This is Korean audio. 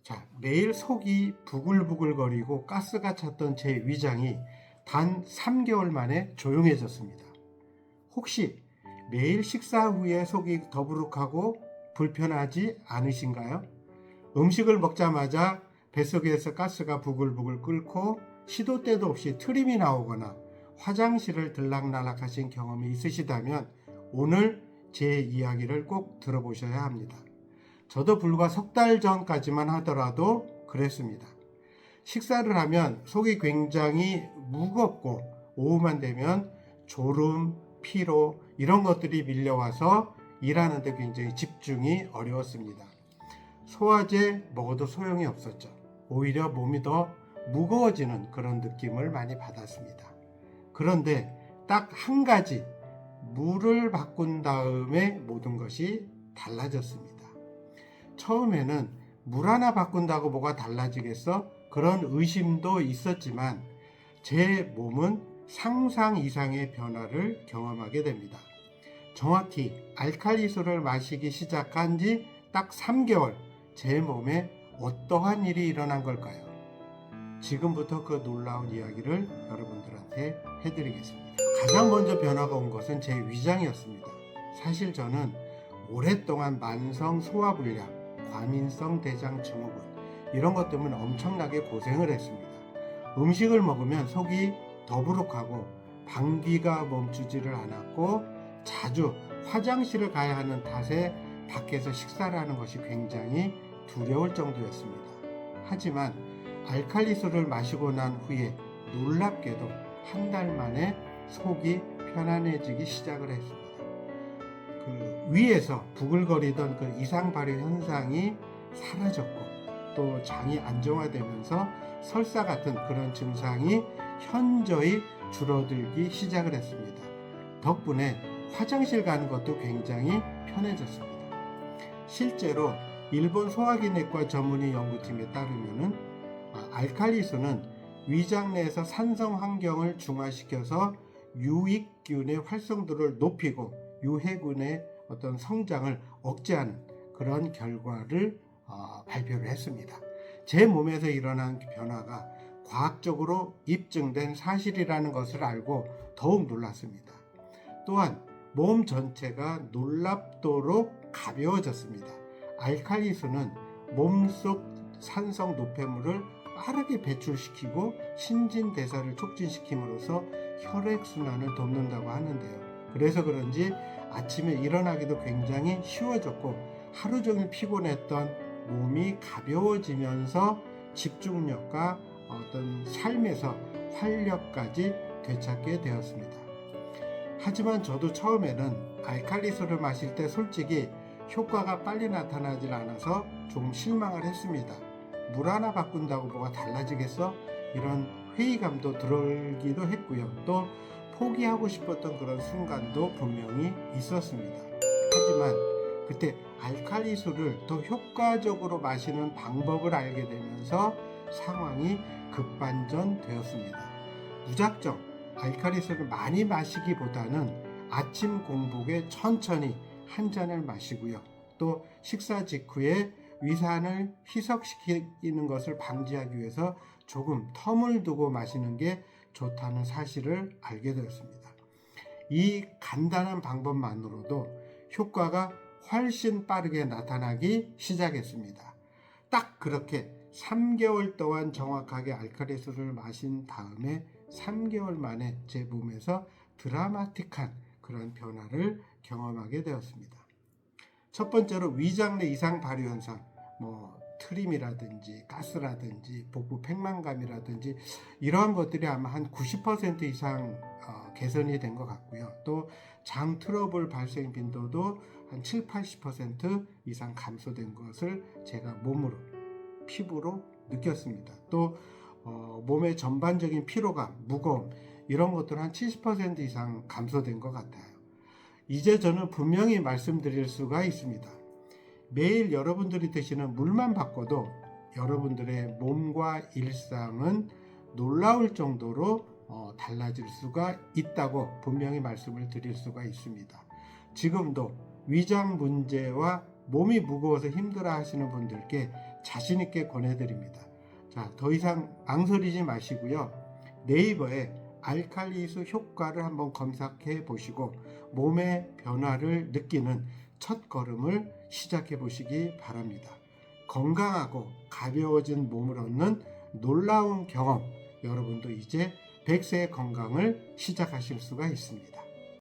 자, 매일 속이 부글부글거리고 가스가 찼던 제 위장이 단 3개월 만에 조용해졌습니다. 혹시 매일 식사 후에 속이 더부룩하고 불편하지 않으신가요? 음식을 먹자마자 뱃속에서 가스가 부글부글 끓고 시도 때도 없이 트림이 나오거나 화장실을 들락날락 하신 경험이 있으시다면 오늘 제 이야기를 꼭 들어보셔야 합니다. 저도 불과 석 달 전까지만 하더라도 그랬습니다. 식사를 하면 속이 굉장히 무겁고 오후만 되면 졸음, 피로 이런 것들이 밀려와서 일하는데 굉장히 집중이 어려웠습니다. 소화제 먹어도 소용이 없었죠. 오히려 몸이 더 무거워지는 그런 느낌을 많이 받았습니다. 그런데 딱 한 가지 물을 바꾼 다음에 모든 것이 달라졌습니다. 처음에는 물 하나 바꾼다고 뭐가 달라지겠어? 그런 의심도 있었지만 제 몸은 상상 이상의 변화를 경험하게 됩니다. 정확히 알칼리수를 마시기 시작한 지 딱 3개월, 제 몸에 어떠한 일이 일어난 걸까요? 지금부터 그 놀라운 이야기를 여러분들한테 해드리겠습니다. 가장 먼저 변화가 온 것은 제 위장이었습니다. 사실 저는 오랫동안 만성 소화불량, 과민성 대장 증후군 이런 것 때문에 엄청나게 고생을 했습니다. 음식을 먹으면 속이 더부룩하고 방귀가 멈추지를 않았고 자주 화장실을 가야 하는 탓에 밖에서 식사를 하는 것이 굉장히 두려울 정도였습니다. 하지만 알칼리수를 마시고 난 후에 놀랍게도 한 달 만에 속이 편안해지기 시작을 했습니다. 그 위에서 부글거리던 그 이상 발효 현상이 사라졌고 또 장이 안정화되면서 설사 같은 그런 증상이 현저히 줄어들기 시작을 했습니다. 덕분에 화장실 가는 것도 굉장히 편해졌습니다. 실제로 일본 소화기내과 전문의 연구팀에 따르면 알칼리수는 위장 내에서 산성 환경을 중화시켜서 유익균의 활성도를 높이고 유해균의 어떤 성장을 억제하는 그런 결과를 발표를 했습니다. 제 몸에서 일어난 변화가 과학적으로 입증된 사실이라는 것을 알고 더욱 놀랐습니다. 또한 몸 전체가 놀랍도록 가벼워졌습니다. 알칼리수는 몸속 산성 노폐물을 빠르게 배출시키고 신진대사를 촉진시킴으로써 혈액순환을 돕는다고 하는데요. 그래서 그런지 아침에 일어나기도 굉장히 쉬워졌고 하루 종일 피곤했던 몸이 가벼워지면서 집중력과 어떤 삶에서 활력까지 되찾게 되었습니다. 하지만 저도 처음에는 알칼리수를 마실 때 솔직히 효과가 빨리 나타나질 않아서 좀 실망을 했습니다. 물 하나 바꾼다고 뭐가 달라지겠어? 이런 회의감도 들기도 했고요. 또 포기하고 싶었던 그런 순간도 분명히 있었습니다. 하지만 그때 알칼리수를 더 효과적으로 마시는 방법을 알게 되면서 상황이 급반전되었습니다. 무작정 알칼리수를 많이 마시기보다는 아침 공복에 천천히 한 잔을 마시고요. 또 식사 직후에 위산을 희석시키는 것을 방지하기 위해서 조금 텀을 두고 마시는 게 좋다는 사실을 알게 되었습니다. 이 간단한 방법만으로도 효과가 훨씬 빠르게 나타나기 시작했습니다. 딱 그렇게 3개월 동안 정확하게 알칼리수를 마신 다음에 3개월 만에 제 몸에서 드라마틱한 그런 변화를 경험하게 되었습니다. 첫 번째로 위장 내 이상 발효 현상, 트림이라든지 가스라든지 복부 팽만감이라든지 이러한 것들이 아마 한 90% 이상 개선이 된 것 같고요. 또 장 트러블 발생 빈도도 한 7, 80% 이상 감소된 것을 제가 몸으로, 피부로 느꼈습니다. 또 몸의 전반적인 피로감, 무거움 이런 것들 한 70% 이상 감소된 것 같아요. 이제 저는 분명히 말씀드릴 수가 있습니다. 매일 여러분들이 드시는 물만 바꿔도 여러분들의 몸과 일상은 놀라울 정도로 달라질 수가 있다고 분명히 말씀을 드릴 수가 있습니다. 지금도 위장 문제와 몸이 무거워서 힘들어 하시는 분들께 자신 있게 권해드립니다. 자, 더 이상 망설이지 마시고요. 네이버에 알칼리수 효과를 한번 검색해 보시고 몸의 변화를 느끼는 첫 걸음을 시작해 보시기 바랍니다. 건강하고 가벼워진 몸을 얻는 놀라운 경험, 여러분도 이제 100세의 건강을 시작하실 수가 있습니다.